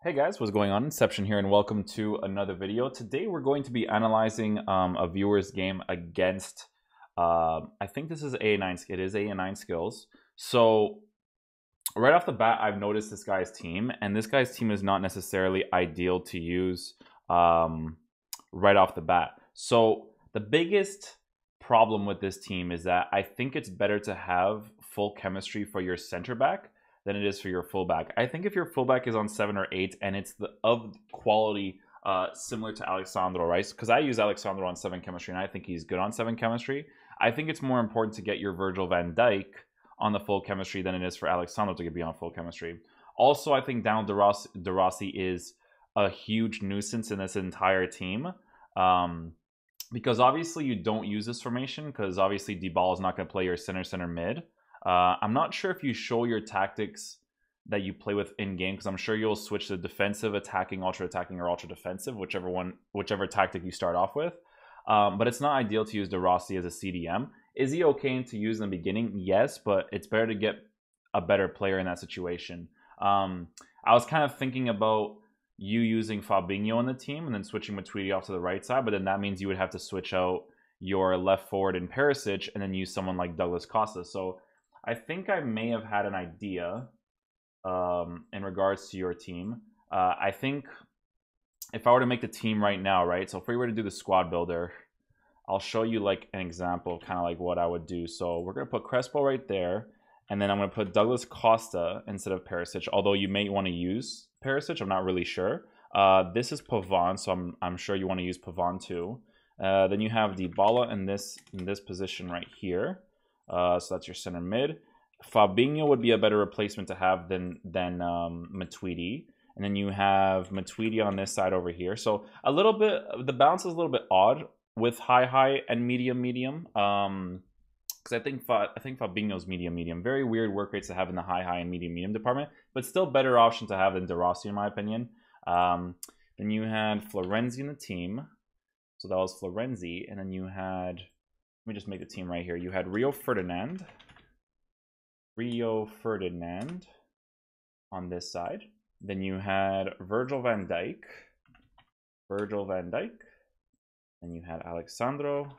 Hey guys, what's going on? Inception here, and welcome to another video. Today we're going to be analyzing a viewer's game against, I think this is A9, it is A9 skills. So right off the bat, I've noticed this guy's team, and this guy's team is not necessarily ideal to use right off the bat. So the biggest problem with this team is that I think it's better to have full chemistry for your center back than it is for your fullback. I think if your fullback is on 7 or 8 and it's of quality similar to Alexandro, right? Because I use Alexandro on 7 chemistry and I think he's good on 7 chemistry. I think it's more important to get your Virgil van Dijk on the full chemistry than it is for Alexandro to be on full chemistry. Also, I think Daniel De Rossi is a huge nuisance in this entire team. Because obviously you don't use this formation because obviously Dybala is not going to play your center mid. I'm not sure if you show your tactics that you play with in game, because I'm sure you'll switch to defensive, attacking, ultra attacking, or ultra defensive, whichever tactic you start off with. But it's not ideal to use De Rossi as a CDM. Is he okay to use in the beginning? Yes, but it's better to get a better player in that situation. I was kind of thinking about you using Fabinho in the team and then switching Matuidi off to the right side, but then that means you would have to switch out your left forward in Perisic and then use someone like Douglas Costa. So I think I may have had an idea in regards to your team. I think if I were to make the team right now, right? So if we were to do the squad builder, I'll show you like an example of kind of like what I would do. So we're going to put Crespo right there. And then I'm going to put Douglas Costa instead of Perisic. Although you may want to use Perisic, I'm not really sure. This is Pavon, so I'm sure you want to use Pavon too. Then you have Dybala in this position right here. So that's your center mid. Fabinho would be a better replacement to have than Matuidi. And then you have Matuidi on this side over here. So a little bit, the balance is a little bit odd with high and medium. Because I think Fabinho's medium. Very weird work rates to have in the high and medium department, but still better option to have than De Rossi in my opinion. Then you had Florenzi in the team. So that was Florenzi. And then you had, let me just make the team right here. You had Rio Ferdinand on this side. Then you had Virgil van Dijk. Then you had Alexandro.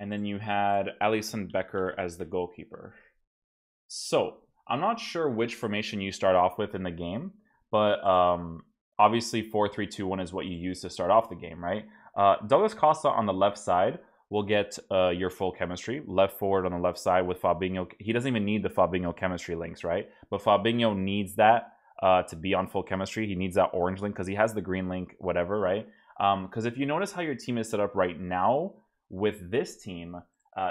And then you had Alisson Becker as the goalkeeper. So I'm not sure which formation you start off with in the game, but obviously 4-3-2-1 is what you use to start off the game, right? Douglas Costa on the left side will get your full chemistry. Left forward on the left side with Fabinho. He doesn't even need the Fabinho chemistry links, right? But Fabinho needs that to be on full chemistry. He needs that orange link because he has the green link, whatever, right? Because if you notice how your team is set up right now with this team,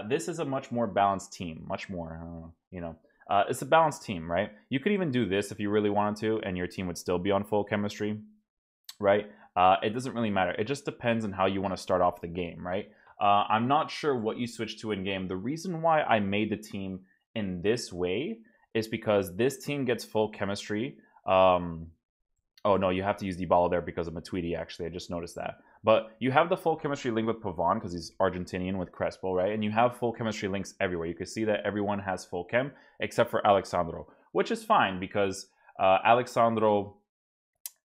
this is a much more balanced team. Much more, it's a balanced team, right? You could even do this if you really wanted to, and your team would still be on full chemistry, right? It doesn't really matter. It just depends on how you want to start off the game, right? I'm not sure what you switch to in game. The reason why I made the team in this way is because this team gets full chemistry. Oh no, you have to use Dybala there because of Matuidi, actually. I just noticed that. But you have the full chemistry link with Pavon because he's Argentinian with Crespo, right? And you have full chemistry links everywhere. You can see that everyone has full chem except for Alexandro, which is fine because Alexandro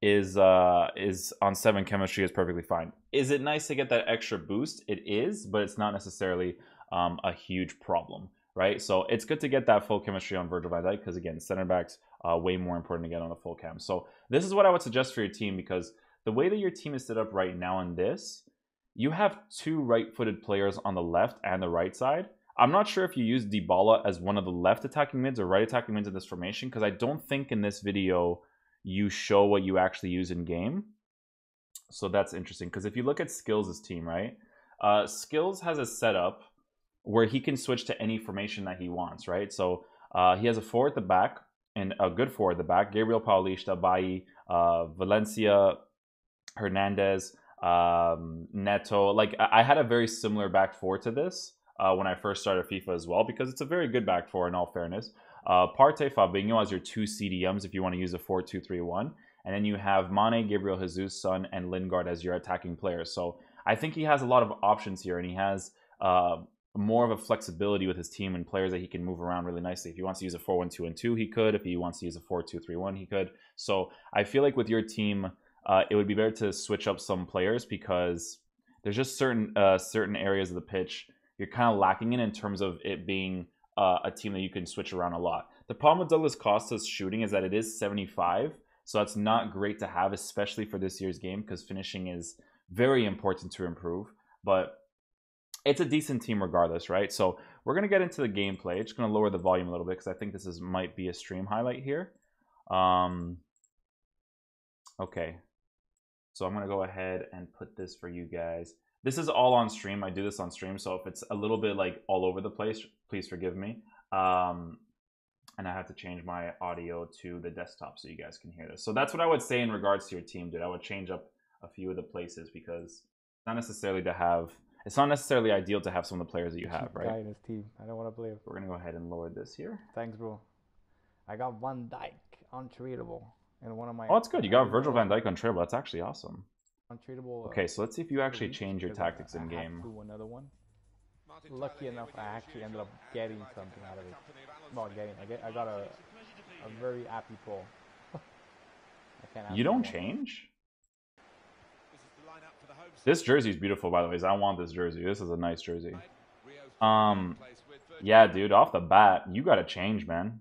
is on 7 chemistry is perfectly fine. Is it nice to get that extra boost? It is, but it's not necessarily a huge problem, right? So it's good to get that full chemistry on Virgil van Dijk because, again, center backs way more important to get on the full chem. So this is what I would suggest for your team because the way that your team is set up right now in this, you have 2 right-footed players on the left and the right side. I'm not sure if you use Dybala as one of the left attacking mids or right attacking mids in this formation because I don't think in this video you show what you actually use in game. So that's interesting because if you look at Skills' team, right? Skills has a setup where he can switch to any formation that he wants, right? So he has a 4 at the back and a good 4 at the back. Gabriel Paulista, Bailly, Valencia, Hernandez, Neto. Like I had a very similar back 4 to this when I first started FIFA as well because it's a very good back 4 in all fairness. Partey, Fabinho as your 2 CDMs if you want to use a 4-2-3-1. And then you have Mane, Gabriel Jesus, Son, and Lingard as your attacking players. So I think he has a lot of options here, and he has more of a flexibility with his team and players that he can move around really nicely. If he wants to use a 4-1-2-2, he could. If he wants to use a 4-2-3-1, he could. So I feel like with your team, it would be better to switch up some players because there's just certain areas of the pitch you're kind of lacking in terms of it being a team that you can switch around a lot. The problem with Douglas Costa's shooting is that it is 75, so that's not great to have, especially for this year's game, because finishing is very important to improve. But it's a decent team regardless, right? So we're going to get into the gameplay. Just going to lower the volume a little bit because I think this might be a stream highlight here. Okay. So I'm going to go ahead and put this for you guys. This is all on stream. I do this on stream, so if it's a little bit like all over the place, please forgive me. And I have to change my audio to the desktop so you guys can hear this. So that's what I would say in regards to your team, dude. I would change up a few of the places because it's not necessarily ideal to have some of the players that you have, right? Guy in his team. I don't want to play. We're gonna go ahead and lower this here. Thanks, bro. I got Van Dijk untradeable in one of my. Oh, that's good. You got Virgil van Dijk untradeable. That's actually awesome. Untradeable. Okay, so let's see if you actually change your tactics in game. Another one. Lucky enough, I actually ended up getting something out of it. Not getting. I got a very happy pull. You don't change? This jersey is beautiful, by the way. I want this jersey. This is a nice jersey. Yeah, dude, off the bat, you got to change, man.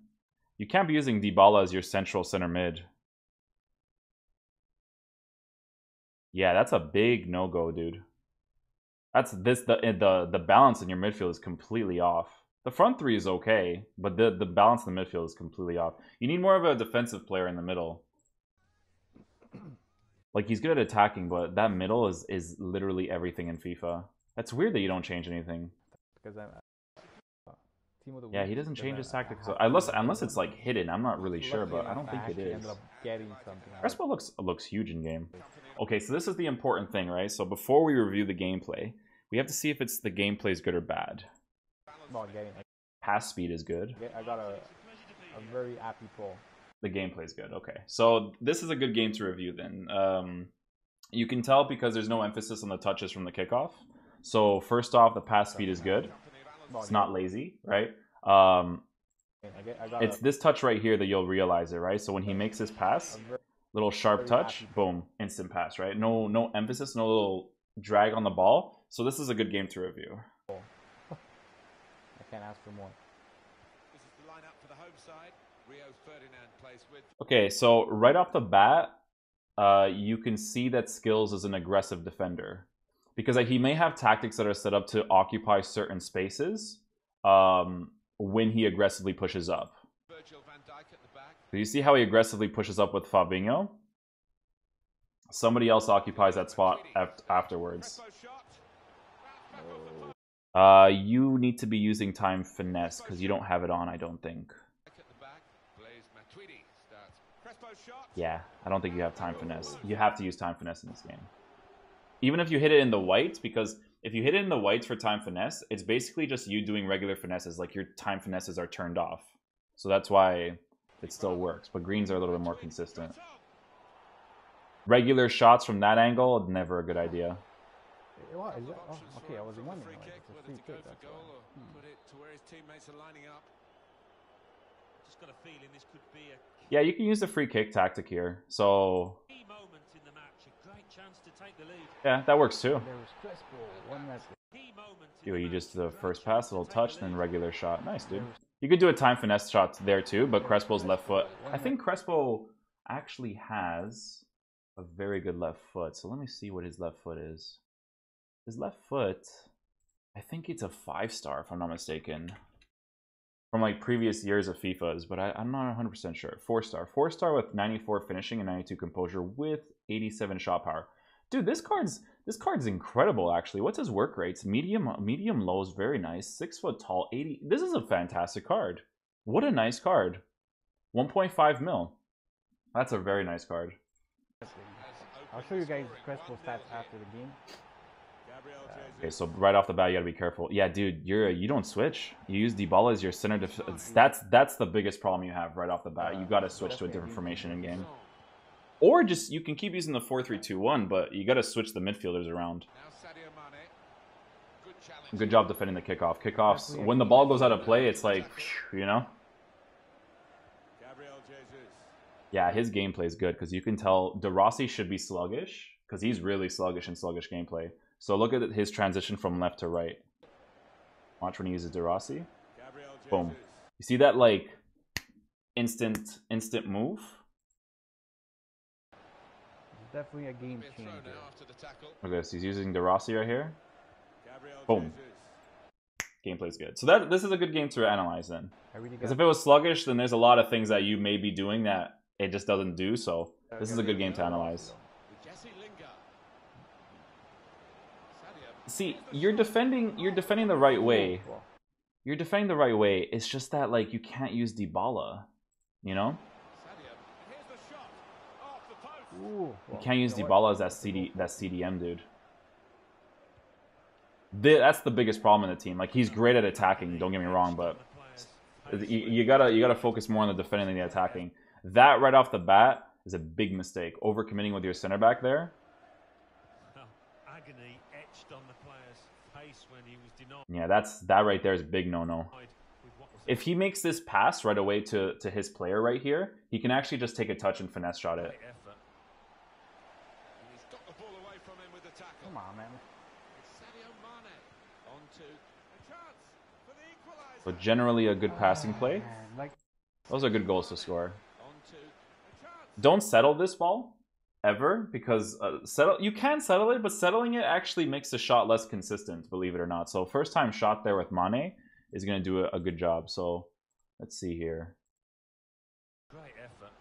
You can't be using Dybala as your central center mid. Yeah, that's a big no-go, dude. The balance in your midfield is completely off. The front three is okay, but the balance in the midfield is completely off. You need more of a defensive player in the middle. Like, he's good at attacking, but that middle is literally everything in FIFA. That's weird that you don't change anything. Because yeah, he doesn't change his tactics. So unless it's like hidden, I'm not really sure, but I don't think it is. Crespo looks huge in game. Okay, so this is the important thing, right? So before we review the gameplay, we have to see if the gameplay is good or bad. Pass speed is good. I got a very happy pull. The gameplay is good. Okay, so this is a good game to review then. You can tell because there's no emphasis on the touches from the kickoff. So first off, the pass speed is good. It's not lazy, right? It's this touch right here that you'll realize it, right? So when he makes his pass, little sharp touch, boom, instant pass, right? No emphasis, no little drag on the ball. So this is a good game to review. I can't ask for more. This is the lineup for the home side. Rio Ferdinand plays with. Okay, so right off the bat, you can see that Skills is an aggressive defender. Because he may have tactics that are set up to occupy certain spaces when he aggressively pushes up. Do you see how he aggressively pushes up with Fabinho? Somebody else occupies that spot afterwards. You need to be using time finesse because you don't have it on, I don't think. Yeah, I don't think you have time finesse. You have to use time finesse in this game. Even if you hit it in the whites, because if you hit it in the whites for time finesse, it's basically just you doing regular finesses, like your time finesses are turned off. So that's why it still works, but greens are a little bit more consistent. Regular shots from that angle, never a good idea. Oh, okay, I was wondering. Like, it's a free kick, that's why. Put it to where his teammates are lining up. Just got a feeling this could be a yeah, you can use the free kick tactic here. So yeah, that works too. You just the first pass, little touch, then regular shot. Nice, dude. You could do a time finesse shot there too, but Crespo's left foot. I think Crespo actually has a very good left foot. So let me see what his left foot is. His left foot, I think it's a 5-star if I'm not mistaken. From like previous years of FIFAs, but I'm not 100% sure. 4-star. 4-star with 94 finishing and 92 composure with 87 shot power. Dude, this card's incredible actually. What's his work rates? Medium low is very nice. 6 foot tall, 80. This is a fantastic card. What a nice card. 1.5 mil. That's a very nice card. I'll show you guys Crespo stats after the game. Okay, so right off the bat, you gotta be careful. Yeah, dude, you don't switch. You use Dybala as your center defense. That's the biggest problem you have right off the bat. You gotta switch to a different formation in game, or just you can keep using the 4-3-2-1, but you gotta switch the midfielders around. Good job defending the kickoff. Kickoffs, when the ball goes out of play, it's like, you know? Yeah, his gameplay is good because you can tell De Rossi should be sluggish because he's really sluggish in sluggish gameplay. So look at his transition from left to right. Watch when he uses De Rossi. Boom. You see that, like, instant move? It's definitely a game changer. Look at this. He's using De Rossi right here. Boom. Gameplay's good. So this is a good game to analyze then. Because if it was sluggish, then there's a lot of things that you may be doing that it just doesn't do. So this is a good game to analyze. See, you're defending the right way. You're defending the right way. It's just that, like, you can't use Dybala, you know? You can't use Dybala as that CDM dude. That's the biggest problem in the team. Like, he's great at attacking, don't get me wrong, but you gotta focus more on the defending than the attacking. That right off the bat is a big mistake. Overcommitting with your center back there. Agony etched on the player's face when he was denied. Yeah, that right there is a big no-no. If he makes this pass right away to his player right here, he can actually just take a touch and finesse shot it. Come on, man. So generally a good passing play. Like, those are good goals to score. Don't settle this ball ever, because you can settle it, but settling it actually makes the shot less consistent, believe it or not. So first time shot there with Mane is going to do a good job. So let's see here. Great effort.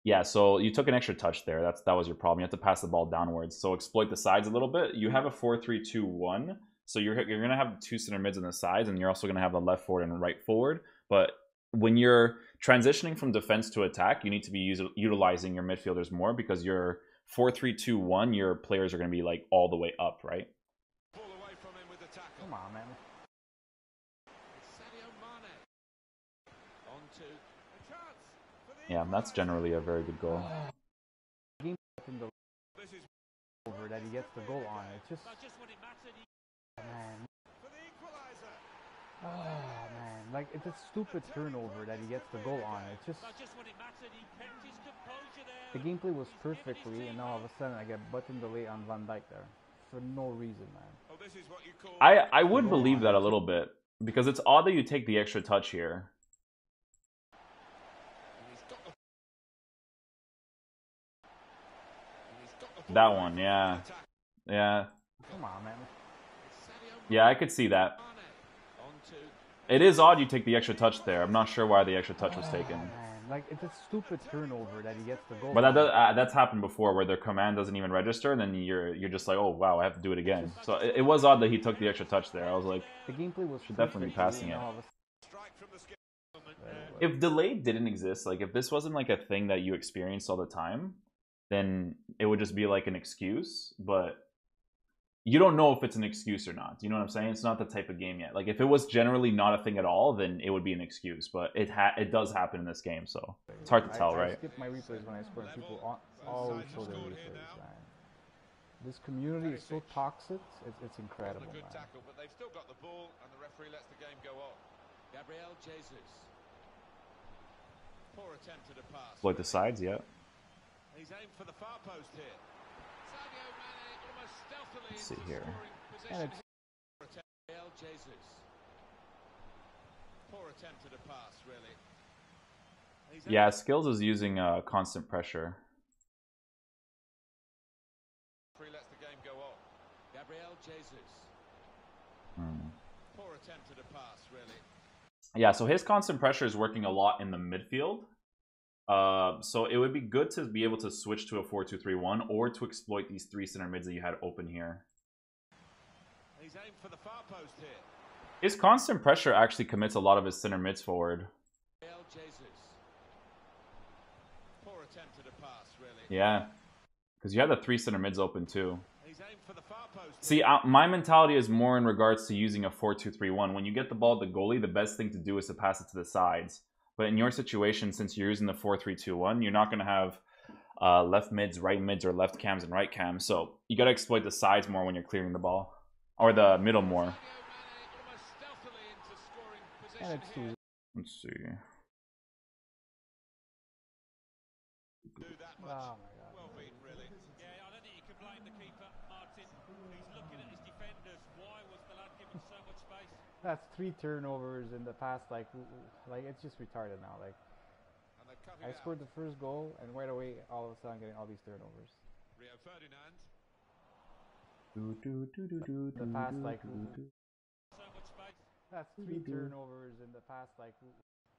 Yeah, so you took an extra touch there. That was your problem. You have to pass the ball downwards. So exploit the sides a little bit. You have a 4-3-2-1. So you're going to have two center mids on the sides, and you're also going to have the left forward and right forward. But when you're transitioning from defense to attack, you need to be utilizing your midfielders more, because your 4-3-2-1, your players are going to be like all the way up, right? Come on, man. Yeah, that's generally a very good goal. Over that he gets the goal on. It's just, man. Oh man, like, it's a stupid turnover that he gets the goal on. It's just, the gameplay was perfectly, and now all of a sudden I get button delay on Van Dijk there for no reason, man. I would believe that a little bit, because it's odd that you take the extra touch here. That one, yeah. Yeah. Come on, man. Yeah, I could see that. It is odd you take the extra touch there. I'm not sure why the extra touch was taken. Man, like, it's a stupid turnover that he gets the goal. But that's happened before, where their command doesn't even register, and then you're just like, oh wow, I have to do it again. So it was odd that he took the extra touch there. I was like, the gameplay was should definitely be passing it. If delay didn't exist, like if this wasn't like a thing that you experienced all the time, then it would just be like an excuse. But you don't know if it's an excuse or not. You know what I'm saying? It's not the type of game yet. Like, if it was generally not a thing at all, then it would be an excuse. But it does happen in this game, so it's hard to tell, right? I skip my replays when I score, and people always show their replays, man. This community is so toxic. It's incredible, man. But they've still got the ball, and the referee lets the game go on. Gabriel Jesus. Poor attempt at a pass. Exploit the sides, yeah. He's aimed for the far post here. Let's see here. Yeah, Skills is using constant pressure. Yeah, so his constant pressure is working a lot in the midfield. So it would be good to be able to switch to a 4-2-3-1, or to exploit these three center mids that you had open here. He's aimed for the far post here. His constant pressure actually commits a lot of his center mids forward. Poor attempt at a pass, really. Yeah, because you have the three center mids open too. He's aimed for the far post. See, my mentality is more in regards to using a 4-2-3-1. When you get the ball at the goalie, the best thing to do is to pass it to the sides. But in your situation, since you're using the 4-3-2-1, you're not going to have left mids, right mids, or left cams and right cams. So you got to exploit the sides more when you're clearing the ball, or the middle more. And it's too. Let's see. Oh my god. Well beaten, really. Yeah, I don't think you can blame the keeper, Martin. He's looking at his defenders. Why was the lad given so much space? That's 3 turnovers in the past. Like it's just retarded now. Like I scored the first goal, and right away, all of a sudden, getting all these turnovers. Rio Ferdinand. The past, like So much space. that's 3 turnovers in the past. Like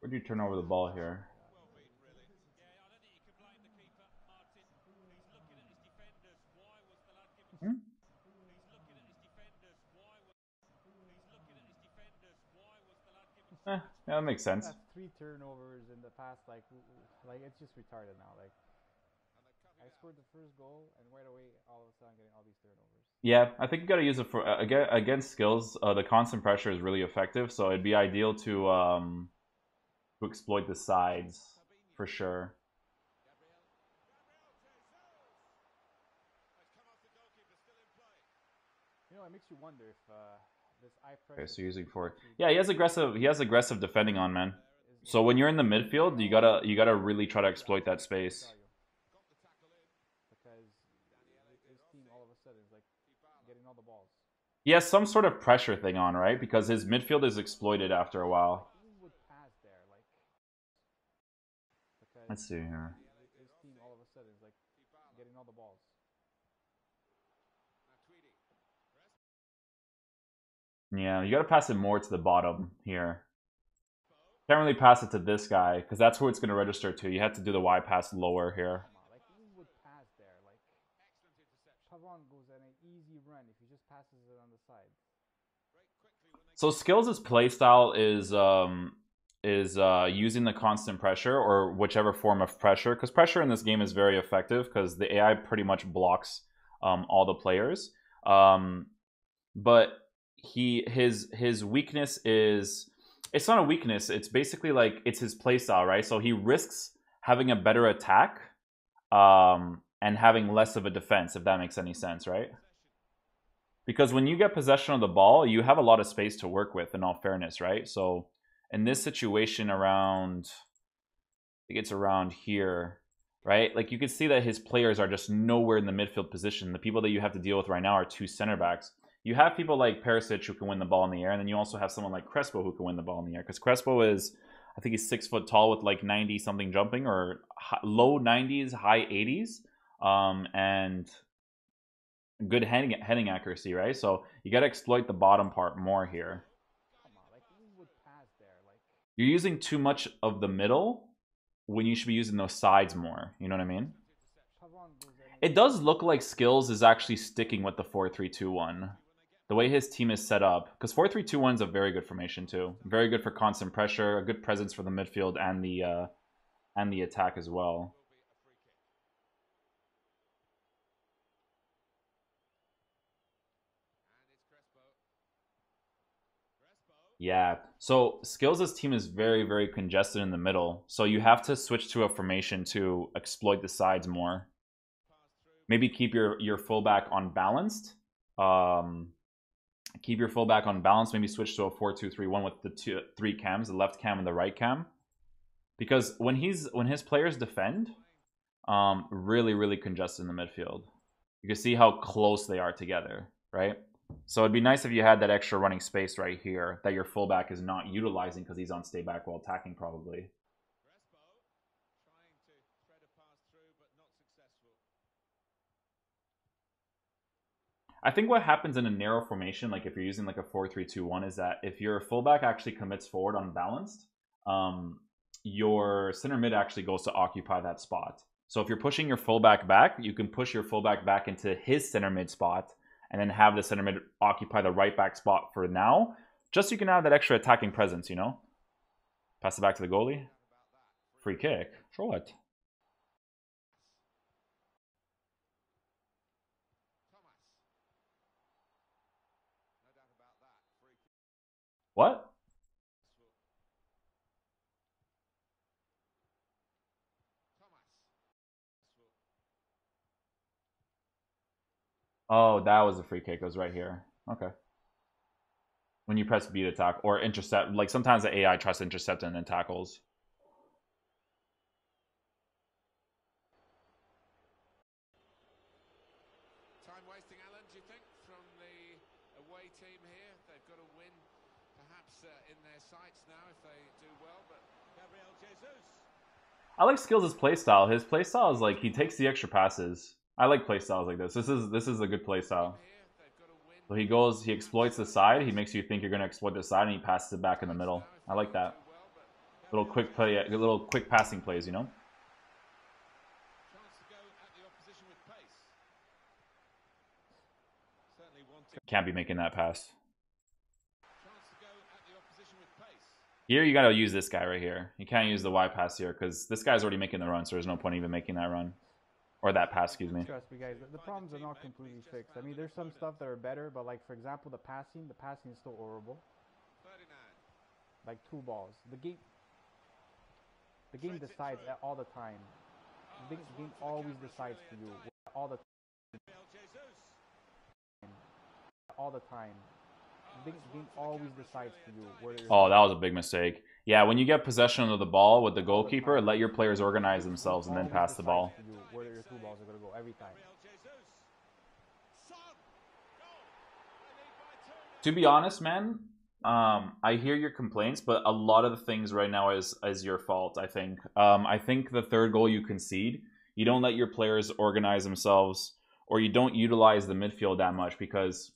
Where do you turn over the ball here? Well beaten, really. Yeah, I don't think you can blame the keeper, Martin. He's looking at his defenders. Why was the lad given? Hmm? He's looking at his defenders. Why was? He's looking at his defenders. Why was the lad given? Yeah, that makes sense. that's 3 turnovers in the past. Like it's just retarded now. Like I scored the first goal, and right away, all of a sudden, getting all these turnovers. Yeah, I think you got to use it for against skills. The constant pressure is really effective, so it'd be ideal to exploit the sides for sure. You know, it makes you wonder if this eye pressure. Okay, so using 4. Yeah, he has aggressive defending on, man. So when you're in the midfield, you gotta really try to exploit that space. Because his team all of a sudden is like getting all the balls. He has some sort of pressure thing on, right? Because his midfield is exploited after a while. Who would pass there, like? Because Let's see here. his team all of a sudden is like getting all the balls. Yeah, you gotta pass it more to the bottom here. Can't really pass it to this guy, because that's who it's gonna register to. You have to do the Y pass lower here. Like who would pass there, like? Pavon goes at an easy run if he just passes it on the side. So Skills' playstyle is using the constant pressure, or whichever form of pressure, because pressure in this game is very effective because the AI pretty much blocks all the players. But his weakness is, it's not a weakness, it's basically like it's his playstyle, right? So he risks having a better attack and having less of a defense, if that makes any sense, right? Because when you get possession of the ball, you have a lot of space to work with, in all fairness, right? So in this situation around, I think it's around here, right? Like you can see that his players are just nowhere in the midfield position. The people that you have to deal with right now are 2 center backs. You have people like Perisic who can win the ball in the air, and then you also have someone like Crespo who can win the ball in the air. Because Crespo is, I think he's 6 foot tall with like 90 something jumping, or low 90s, high 80s, and good heading accuracy, right? So you got to exploit the bottom part more here. Come on, like who would pass there, like? You're using too much of the middle when you should be using those sides more. You know what I mean? Pavon goes at an It does look like Skills is actually sticking with the 4-3-2-1. The way his team is set up, because 4-3-2-1 is a very good formation too. Very good for constant pressure, a good presence for the midfield and the attack as well. Yeah. So Skills' team is very, very congested in the middle. So you have to switch to a formation to exploit the sides more. Maybe keep your fullback unbalanced. Keep your fullback unbalanced. Maybe switch to a 4-2-3-1 with the 3 cams, the left cam and the right cam. Because when his players defend, really, really congested in the midfield. You can see how close they are together, right? So it'd be nice if you had that extra running space right here that your fullback is not utilizing because he's on stay back while attacking probably. I think what happens in a narrow formation, like if you're using like a 4-3-2-1, is that if your fullback actually commits forward unbalanced, your center mid actually goes to occupy that spot. So if you're pushing your fullback back, you can push your fullback back into his center mid spot and then have the center mid occupy the right back spot for now, just so you can have that extra attacking presence, you know? Pass it back to the goalie. Free kick. For what? What? Oh, that was a free kick. It was right here. Okay. When you press B to attack or intercept, like sometimes the AI tries to intercept and then tackles. Time wasting, Alan, do you think, from the away team here? They've got a win, perhaps in their sights now if they do well, but Gabriel Jesus. I like Skills' playstyle. His playstyle is like he takes the extra passes. I like playstyles like this. This is a good playstyle. So he goes, he exploits the side. He makes you think you're going to exploit the side, and he passes it back in the middle. I like that. Little quick play, little quick passing plays, you know. Chance to go at the opposition with pace. Certainly wanting. Can't be making that pass. Chance to go at the opposition with pace. Here you got to use this guy right here. You can't use the Y pass here because this guy's already making the run, so there's no point even making that run. Or that pass, excuse me. Trust me, guys. The problems are not completely fixed. I mean, there's some stuff that are better, but like for example, the passing is still horrible. 39. Like two balls. The game decides all the time. The game always decides for you all the Gabriel Jesus. time. The game always decides for you whether you're Oh, that was a big mistake. Yeah, when you get possession of the ball with the goalkeeper, let your players organize themselves and then pass the ball. for you whether your two balls are gonna go every time. Gabriel Jesus. Son. Goal. They lead by 2 now. To be honest, man, I hear your complaints, but a lot of the things right now is your fault, I think. I think the third goal you concede, you don't let your players organize themselves, or you don't utilize the midfield that much because,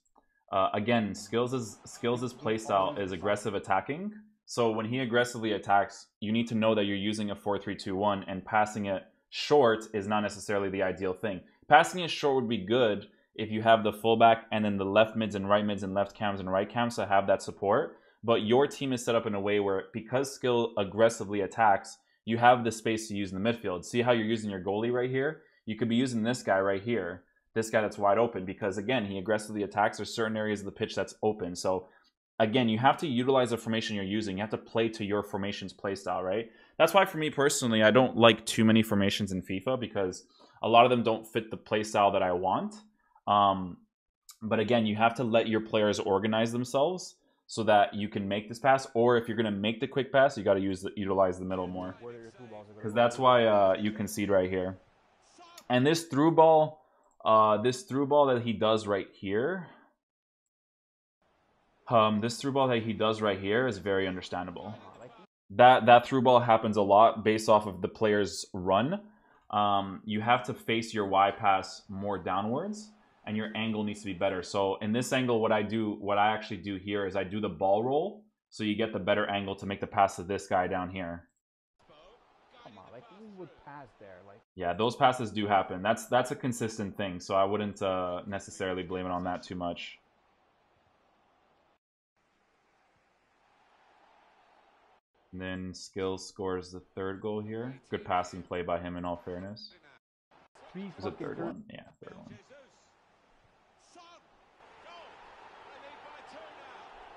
again, Skills' playstyle is aggressive attacking. So when he aggressively attacks, you need to know that you're using a 4-3-2-1, and passing it short is not necessarily the ideal thing. Passing it short would be good if you have the fullback and then the left mids and left cams and right cams to have that support. But your team is set up in a way where, because Skill aggressively attacks, you have the space to use in the midfield. See how you're using your goalie right here? You could be using this guy right here, this guy that's wide open, because again, he aggressively attacks. There's certain areas of the pitch that's open. So again, you have to utilize the formation you're using. You have to play to your formation's play style, right? That's why for me personally, I don't like too many formations in FIFA because a lot of them don't fit the play style that I want. But again, you have to let your players organize themselves so that you can make this pass. Or if you're going to make the quick pass, you got to utilize the middle more. Because that's why you concede right here. And this through ball that he does right here, is very understandable. That through ball happens a lot based off of the player's run. You have to face your Y pass more downwards, and your angle needs to be better. So in this angle, what I actually do here is I do the ball roll, so you get the better angle to make the pass to this guy down here. Come on, like who would pass there? Like Yeah, those passes do happen. That's a consistent thing, so I wouldn't necessarily blame it on that too much. And then Skills scores the third goal here. Good passing play by him in all fairness. Is it third one? Yeah, third one.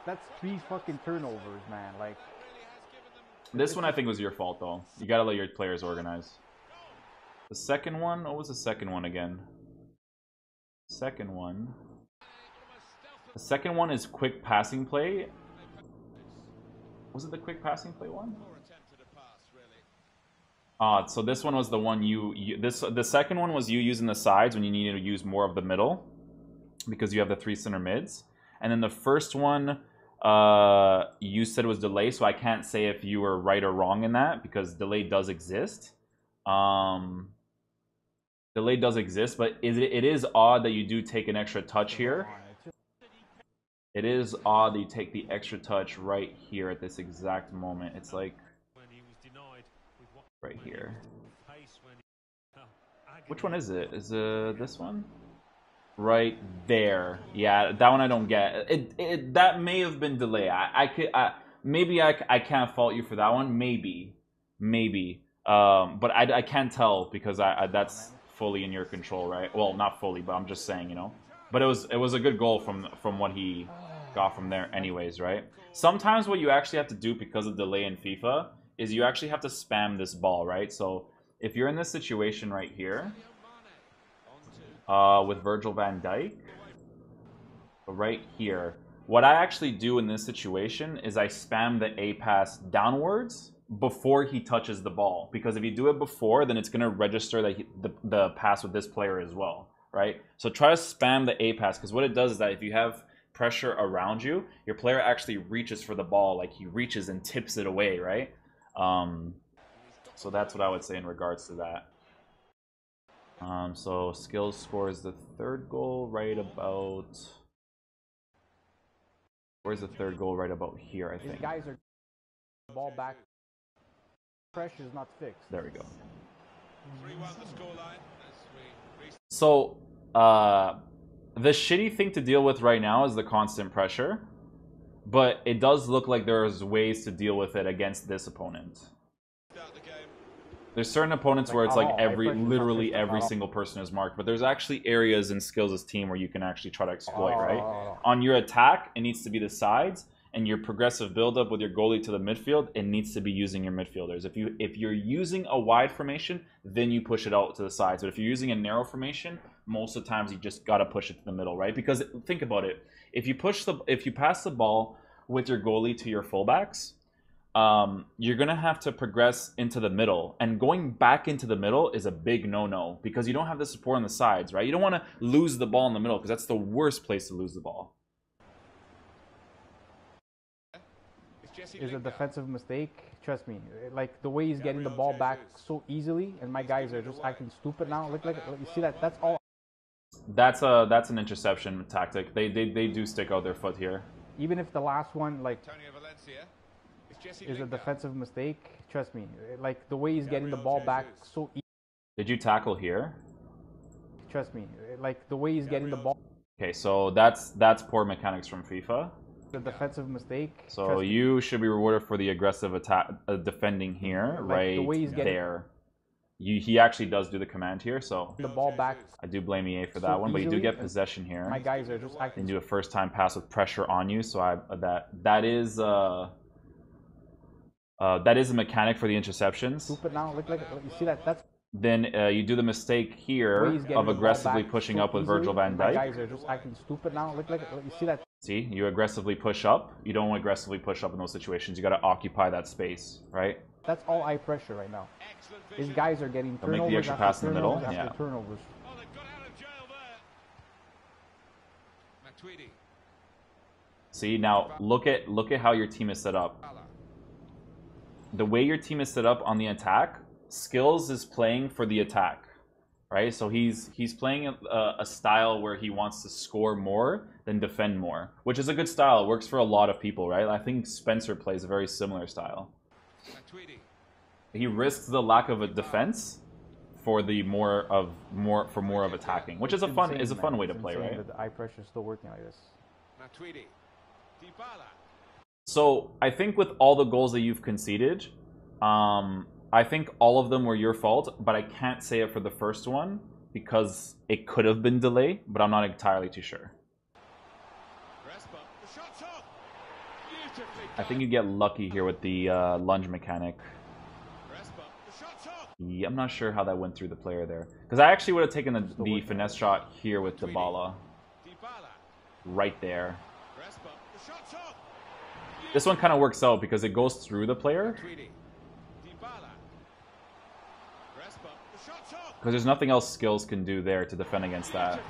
that's 3 fucking turnovers, man. Like This one I think was your fault though. You gotta let your players organize. The second one, what was the second one again? The second one is quick passing play. Was it the quick passing play one? So this one was the one the second one was you using the sides when you needed to use more of the middle because you have the 3 center mids. And then the first one you said was delay, so I can't say if you were right or wrong in that because delay does exist. Delay does exist, but it is odd that you do take an extra touch here. It is odd that you take the extra touch right here at this exact moment. It's like right here. Which one is it? Is it this one? Right there. Yeah, that one I don't get. That may have been delay. Maybe I can't fault you for that one. Maybe. But I can't tell because that's fully in your control, right? Well, not fully, but I'm just saying, you know. But it was a good goal from what he got from there anyways, right? Sometimes what you actually have to do because of delay in FIFA is you actually have to spam this ball, right? So if you're in this situation right here with Virgil van Dijk, right here. What I actually do in this situation is I spam the A pass downwards before he touches the ball. Because if you do it before, then it's going to register that the pass with this player as well, right? So try to spam the A pass, because what it does is that if you have pressure around you, your player actually reaches for the ball, like he reaches and tips it away, right? So that's what I would say in regards to that. So Skills scores the third goal right about... Where's the third goal? Right about here, I think. These guys are ball back. Pressure is not fixed. There we go. 3-1 the scoreline as we... So, the shitty thing to deal with right now is the constant pressure. But it does look like there's ways to deal with it against this opponent. There's certain opponents where it's like literally every single person is marked, but there's actually areas in Skills' team where you can actually try to exploit, right? On your attack, it needs to be the sides, and your progressive build-up with your goalie to the midfield, it needs to be using your midfielders. If you're using a wide formation, then you push it out to the sides. But if you're using a narrow formation, most of the times you just gotta push it to the middle, right? Because think about it, if you pass the ball with your goalie to your fullbacks, you're going to have to progress into the middle. And going back into the middle is a big no-no because you don't have the support on the sides, right? You don't want to lose the ball in the middle because that's the worst place to lose the ball. Is a defensive mistake. Trust me. Like the way he's getting the ball back so easily, and my guys are just acting stupid now. Look, you see that? That's all. That's an interception tactic. They do stick out their foot here. Even if the last one, like... is a defensive mistake. Trust me, like the way he's getting the ball back so easy. Did you tackle here? Trust me, like the way he's getting the ball. Okay, so that's poor mechanics from FIFA. The defensive mistake. So you should be rewarded for the aggressive attack, defending here, like right the way he's there. He actually does do the command here, so the ball back. I do blame EA for that one, but you do get possession here. My guys are just acting. And do a first-time pass with pressure on you, so that is a mechanic for the interceptions. Stupid now. Look, you see that? That's. Then you do the mistake here of aggressively pushing up with Virgil van Dijk. My guys are just acting stupid now. Look, you see that? See, you aggressively push up. You don't aggressively push up in those situations. You got to occupy that space, right? That's all eye pressure right now. These guys are getting turnovers make the extra pass in the middle. Yeah. Turnovers. Oh, they got out of jail there. Matuidi. See, now look at how your team is set up. The way your team is set up on the attack, Skills is playing for the attack, right? So he's playing a style where he wants to score more than defend more, which is a good style. It works for a lot of people, right? I think Spencer plays a very similar style. He risks the lack of a defense for the more of attacking, which is a fun way to play, right? The eye pressure is still working like this. So I think with all the goals that you've conceded, I think all of them were your fault, but I can't say it for the first one because it could have been delayed, but I'm not entirely too sure. I think you get lucky here with the lunge mechanic. Yeah, I'm not sure how that went through the player there. Because I actually would have taken the finesse shot here with Dybala. Right there. This one kind of works out because it goes through the player. Because there's nothing else Skills can do there to defend against that.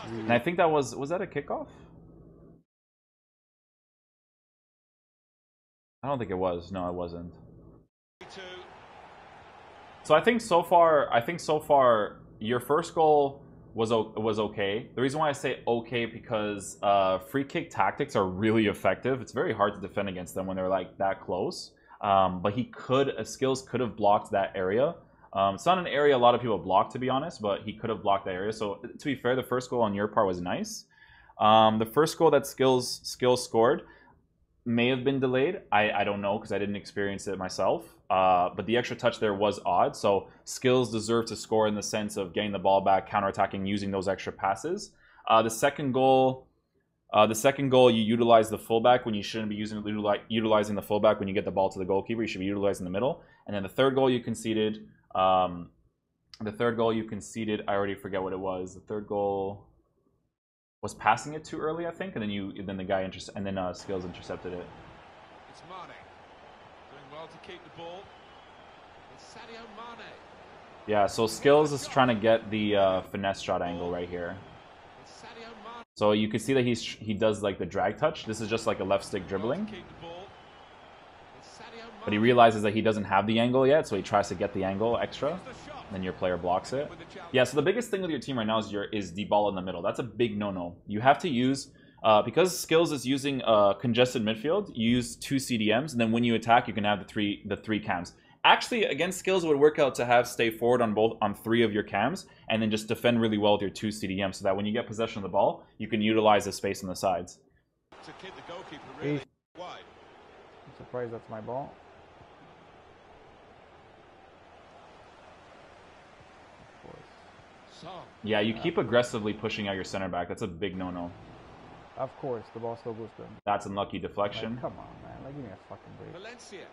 And I think that was that a kickoff? I don't think it was. No, it wasn't. So I think so far your first goal was okay. The reason why I say okay because free kick tactics are really effective. It's very hard to defend against them when they're like that close. But Skills could have blocked that area. It's not an area a lot of people block, to be honest, but he could have blocked that area. So to be fair, the first goal on your part was nice. The first goal that Skills scored may have been delayed. I don't know because I didn't experience it myself. But the extra touch there was odd. So Skills deserved to score in the sense of getting the ball back, counterattacking, using those extra passes. The second goal, you utilize the fullback when you shouldn't be utilizing the fullback when you get the ball to the goalkeeper. You should be utilizing the middle. And then the third goal you conceded, I already forget what it was. The third goal, was passing it too early, I think, and then the guy Skills intercepted it. It's Mane. Doing well to keep the ball. It's Sadio Mane. Yeah, so Skills is trying to get the finesse shot angle right here. It's Sadio Mane. So you can see that he does like the drag touch. This is just like a left stick dribbling. Keep the ball. It's Sadio Mane. But he realizes that he doesn't have the angle yet, so he tries to get the angle extra. Then your player blocks it. Yeah, so the biggest thing with your team right now is Dybala in the middle. That's a big no-no. You have to use, because Skills is using congested midfield, you use 2 CDMs, and then when you attack, you can have the three cams. Actually, against Skills, it would work out to have stay forward on 3 of your cams, and then just defend really well with your 2 CDMs, so that when you get possession of the ball, you can utilize the space on the sides. To kid the goalkeeper really wide. I'm surprised that's my ball. Yeah, you keep aggressively pushing out your center back. That's a big no-no. Of course, the ball still goes to him. That's unlucky deflection. Like, come on, man. Like, give me a fucking break. Valencia.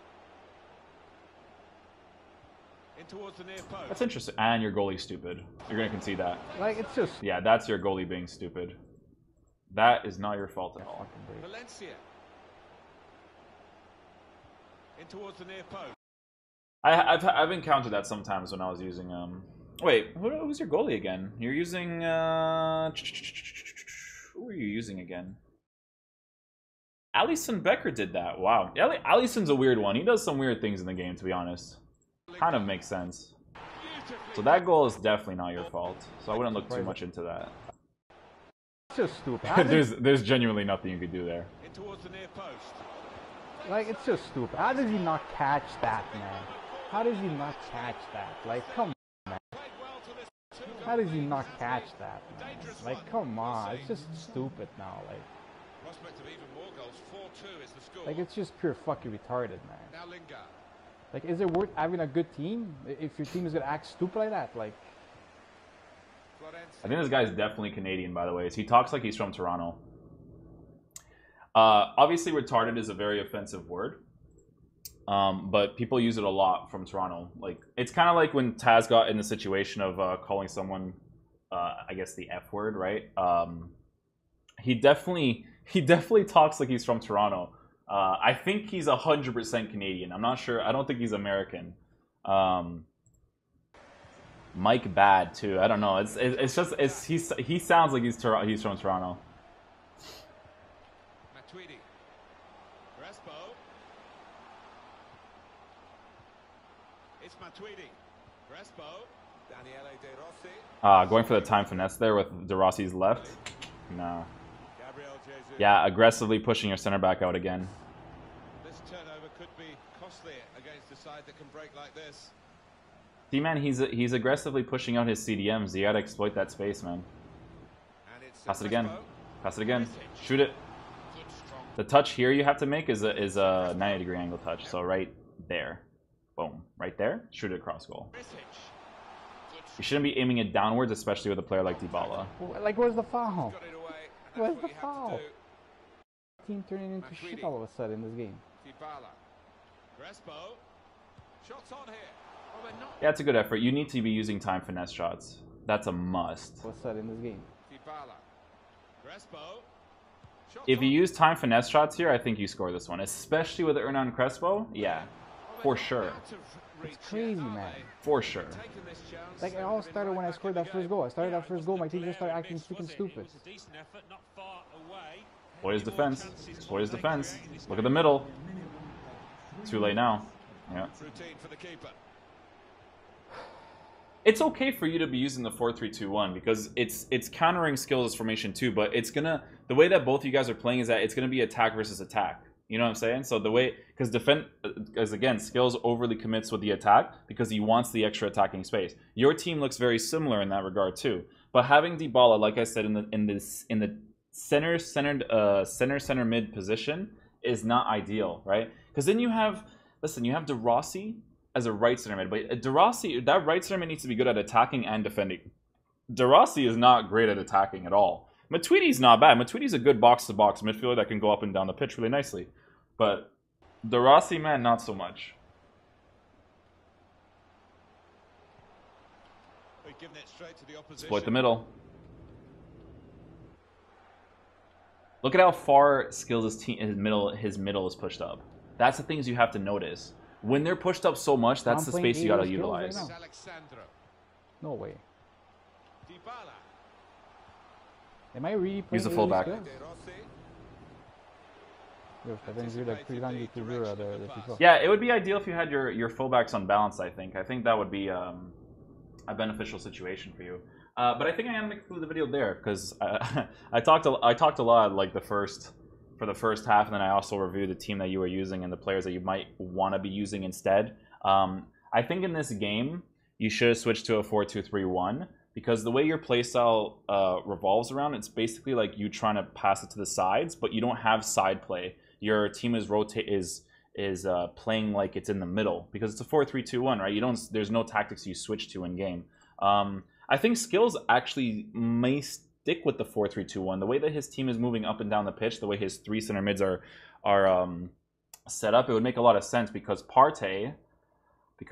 In towards the near post. That's interesting. And your goalie's stupid. You're going to concede that. Like, it's just... Yeah, that's your goalie being stupid. That is not your fault at all. Valencia. In towards the near post. I've encountered that sometimes when I was using wait, who's your goalie again? You're using who are you using again? Alisson Becker did that. Wow. Alisson's a weird one. He does some weird things in the game, to be honest. Kind of makes sense. So that goal is definitely not your fault. So I wouldn't look too much into that. It's just stupid. There's genuinely nothing you could do there. In towards the near post. Like, it's just stupid. How does he not catch that, man? How does he not catch that? Like, come on, man. How does he not catch that, man? Like, come on. It's just stupid now. Like, Prospect of even more goals. 4-2 is the score. like, it's just pure fucking retarded, man. Now Lingard. Like, is it worth having a good team if your team is gonna act stupid like that? Like, I think this guy's definitely Canadian, by the way. So he talks like he's from Toronto. Obviously, retarded is a very offensive word, but people use it a lot from Toronto. Like, it's kind of like when Taz got in the situation of calling someone, I guess, the F word, right? He definitely talks like he's from Toronto. I think he's 100% Canadian. I'm not sure. I don't think he's American. Mike Bad too. I don't know. He sounds like he's from Toronto. Matuidi. Crespo. It's Matuidi. Crespo. Daniele De Rossi. Going for the time finesse there with De Rossi's left. No. Gabriel Jesus. Yeah, aggressively pushing your center back out again. This turnover could be costly against a side that can break like this. See, man, he's aggressively pushing out his CDMs. You gotta exploit that space, man. And it's Pass it again. Crespo. Pass it again. Shoot it. The touch here you have to make is a 90-degree angle touch. So right there. Boom. Right there. Shoot it across goal. You shouldn't be aiming it downwards, especially with a player like Dybala. like, where's the foul? Got it away, and that's Where's what the you have foul? to do. Team turning into shit all of a sudden in this game. Dybala. Crespo. Shots on here. Oh, they're not. Yeah, it's a good effort. You need to be using time finesse shots. That's a must. All of a sudden in this game. Dybala. Crespo. Shots If you on. use time finesse shots here, I think you score this one. Especially with Hernan Crespo. Yeah, for sure. It's crazy, man. For sure. Taking this chance. Like, it all started when I scored that first goal. I started that first goal, my team just started acting freaking stupid. It was a decent effort, not far away. Exploit his defense. Exploit his defense. Look at the middle. Too late now. Yeah. Routine for the keeper. It's okay for you to be using the 4-3-2-1 because it's countering Skills' formation too, but it's gonna, the way that both of you guys are playing is that it's gonna be attack versus attack. You know what I'm saying? So the way, because again, Skills overly commits with the attack because he wants the extra attacking space. Your team looks very similar in that regard too. But having Dybala, like I said, in the center mid position is not ideal, right? Because then you have, listen, you have De Rossi as a right center mid, but De Rossi, that right center mid needs to be good at attacking and defending. De Rossi is not great at attacking at all. Matuidi's not bad. Matuidi's a good box-to-box midfielder that can go up and down the pitch really nicely. But De Rossi, man, not so much. We've given it straight to the opposition. Exploit the middle. Look at how far Skills' his middle is pushed up. That's the things you have to notice. When they're pushed up so much, that's the space you gotta utilize. Right no way. Am I really playing Use the fullback. Yeah, it would be ideal if you had your fullbacks unbalanced, I think. I think that would be a beneficial situation for you. But I think I am going to conclude the video there because I talked a lot like for the first half, and then I also reviewed the team that you were using and the players that you might want to be using instead. I think in this game you should have switched to a 4-2-3-1 because the way your playstyle revolves around, it's basically like you trying to pass it to the sides, but you don't have side play. Your team is playing like it's in the middle because it's a 4-3-2-1, right? There's no tactics you switch to in game. I think Skills actually may stick with the 4-3-2-1. The way that his team is moving up and down the pitch, the way his 3 center mids are set up, it would make a lot of sense because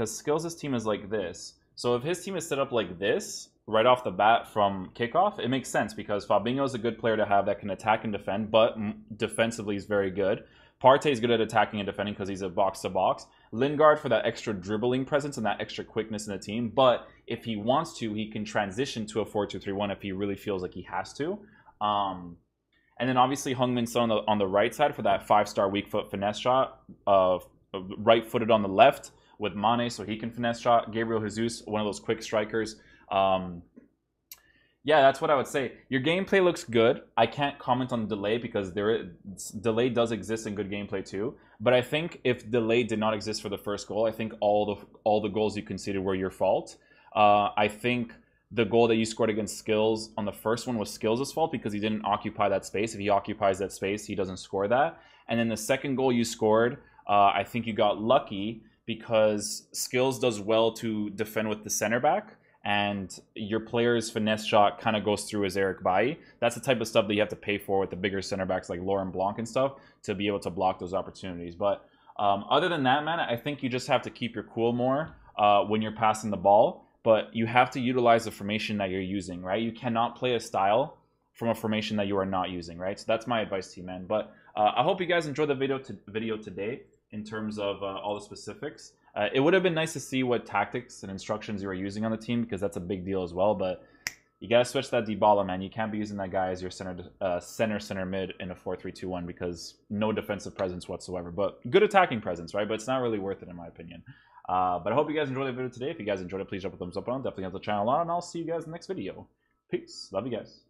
Skills' team is like this. So if his team is set up like this right off the bat from kickoff, it makes sense because Fabinho is a good player to have that can attack and defend, but defensively is very good. Partey is good at attacking and defending because he's a box-to-box. Lingard for that extra dribbling presence and that extra quickness in the team. But if he wants to, he can transition to a 4-2-3-1 if he really feels like he has to. And then obviously Heung-min Son on the right side for that 5-star weak foot finesse shot. Right-footed on the left with Mane so he can finesse shot. Gabriel Jesus, one of those quick strikers. Yeah, that's what I would say. Your gameplay looks good. I can't comment on delay because delay does exist in good gameplay too. But I think if delay did not exist for the first goal, I think all the goals you conceded were your fault. I think the goal that you scored against Skills on the first one was Skills' fault because he didn't occupy that space. If he occupies that space, he doesn't score that. And then the second goal you scored, I think you got lucky because Skills does well to defend with the center back. And your player's finesse shot kind of goes through his Eric Bailly. That's the type of stuff that you have to pay for with the bigger center backs like Laurent Blanc and stuff to be able to block those opportunities. But other than that, man, I think you just have to keep your cool more when you're passing the ball. But you have to utilize the formation that you're using, right? You cannot play a style from a formation that you are not using, right? So that's my advice to you, man. But I hope you guys enjoyed the video today in terms of all the specifics. It would have been nice to see what tactics and instructions you were using on the team because that's a big deal as well. But you got to switch that Dybala, man. You can't be using that guy as your center mid in a 4-3-2-1 because no defensive presence whatsoever. But good attacking presence, right? But it's not really worth it in my opinion. But I hope you guys enjoyed the video today. If you guys enjoyed it, please drop a thumbs up on it. Definitely help the channel out, and I'll see you guys in the next video. Peace. Love you guys.